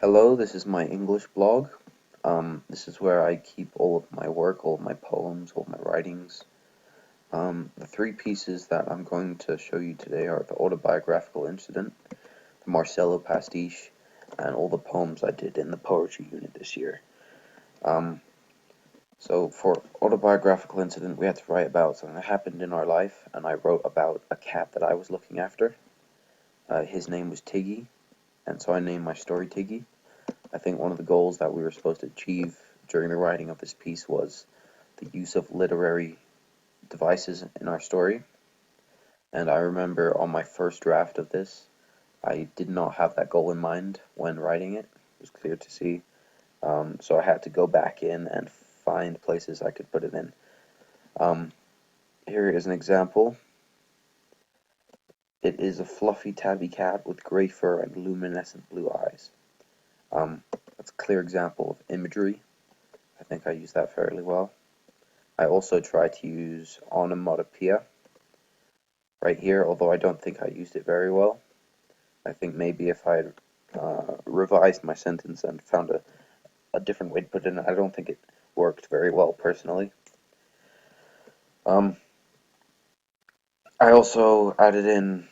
Hello, this is my English blog. This is where I keep all of my work, all of my poems, all of my writings. The three pieces that I'm going to show you today are the autobiographical incident, the Marcello pastiche, and all the poems I did in the poetry unit this year. Um, so for autobiographical incident, we had to write about something that happened in our life, and I wrote about a cat that I was looking after. His name was Tiggy, and so I named my story Tiggy. I think one of the goals that we were supposed to achieve during the writing of this piece was the use of literary devices in our story. And I remember on my first draft of this, I did not have that goal in mind when writing it. It was clear to see. So I had to go back in and find places I could put it in. Um, Here is an example. It is a fluffy tabby cat with gray fur and luminescent blue eyes. That's a clear example of imagery. I think I used that fairly well. I also try to use onomatopoeia right here, although I don't think I used it very well. I think maybe if I had revised my sentence and found a different way to put it in, I don't think it worked very well personally. Um, I also added in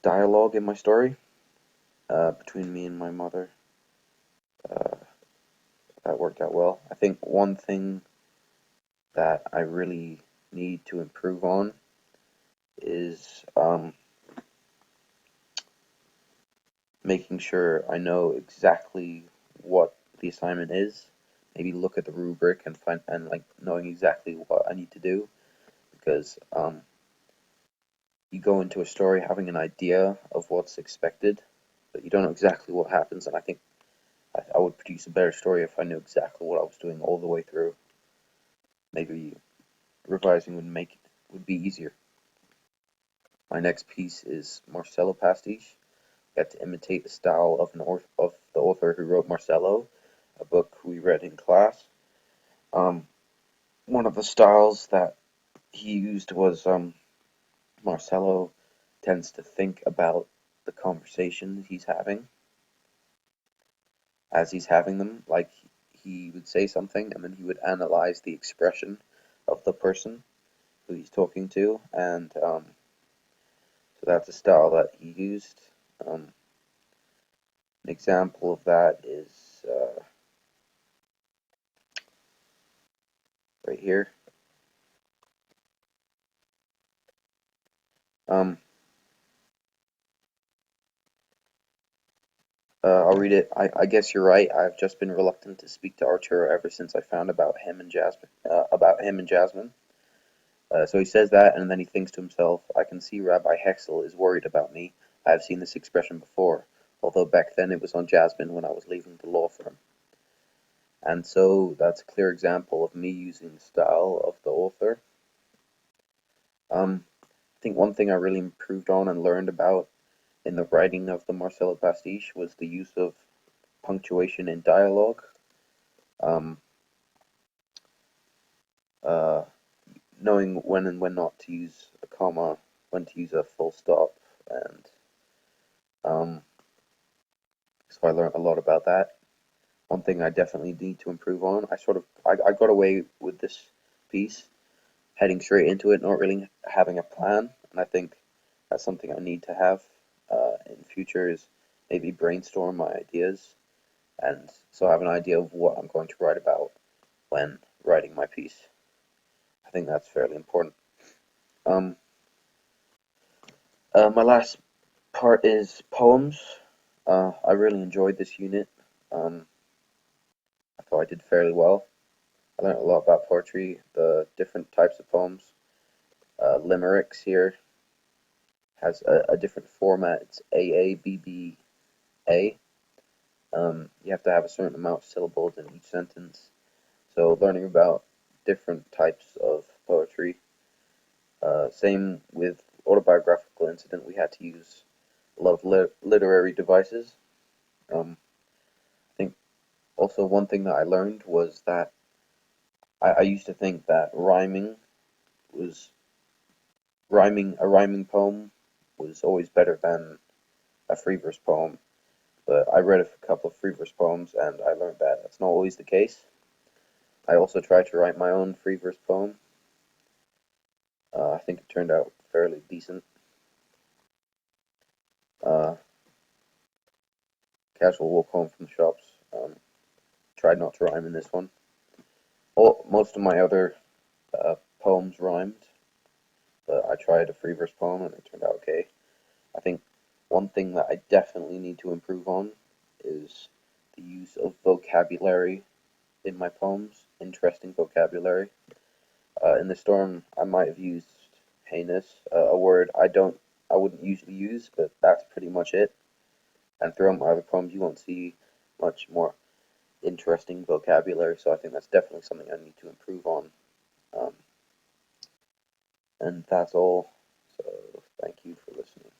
dialogue in my story between me and my mother. Uh, that worked out well. I think one thing that I really need to improve on is making sure I know exactly what the assignment is. Maybe look at the rubric and find and like knowing exactly what I need to do because you go into a story having an idea of what's expected, but you don't know exactly what happens. And I think I would produce a better story if I knew exactly what I was doing all the way through. Maybe revising would be easier. My next piece is Marcello pastiche. I had to imitate the style of of the author who wrote Marcello, a book we read in class. Um, One of the styles that he used was Marcello tends to think about the conversations he's having as he's having them. Like he would say something and then he would analyze the expression of the person who he's talking to, and so that's a style that he used. Um, an example of that is right here. Um, I'll read it. I guess you're right. I've just been reluctant to speak to Arturo ever since I found about him and Jasmine. So he says that, and then he thinks to himself, "I can see Rabbi Hexel is worried about me. I have seen this expression before, although back then it was on Jasmine when I was leaving the law firm." And so that's a clear example of me using the style of the author. I think one thing I really improved on and learned about in the writing of the Marcello pastiche was the use of punctuation in dialogue. Um, uh, Knowing when and when not to use a comma, when to use a full stop, and um, so I learned a lot about that. One thing I definitely need to improve on. I got away with this piece heading straight into it, not really having a plan, and I think that's something I need to have in future is maybe brainstorm my ideas and so I have an idea of what I'm going to write about when writing my piece. I think that's fairly important. Um, my last part is poems. I really enjoyed this unit. Um, I thought I did fairly well. I learned a lot about poetry, the different types of poems. Limericks here has a different format. It's AABBA. You have to have a certain amount of syllables in each sentence. So learning about different types of poetry. Same with autobiographical incident. We had to use a lot of literary devices. I think also one thing that I learned was that I used to think that was rhyming a rhyming poem was always better than a free verse poem, but I read a couple of free verse poems and I learned that that's not always the case. I also tried to write my own free verse poem. I think it turned out fairly decent. Uh, Casual walk home from the shops. Tried not to rhyme in this one. Most of my other poems rhymed, but I tried a free verse poem and it turned out okay. I think one thing that I definitely need to improve on is the use of vocabulary in my poems, interesting vocabulary. In the storm, I might have used heinous, a word I wouldn't usually use, but that's pretty much it. And throughout my other poems, you won't see much more interesting vocabulary, so I think that's definitely something I need to improve on. Um, and that's all. So thank you for listening.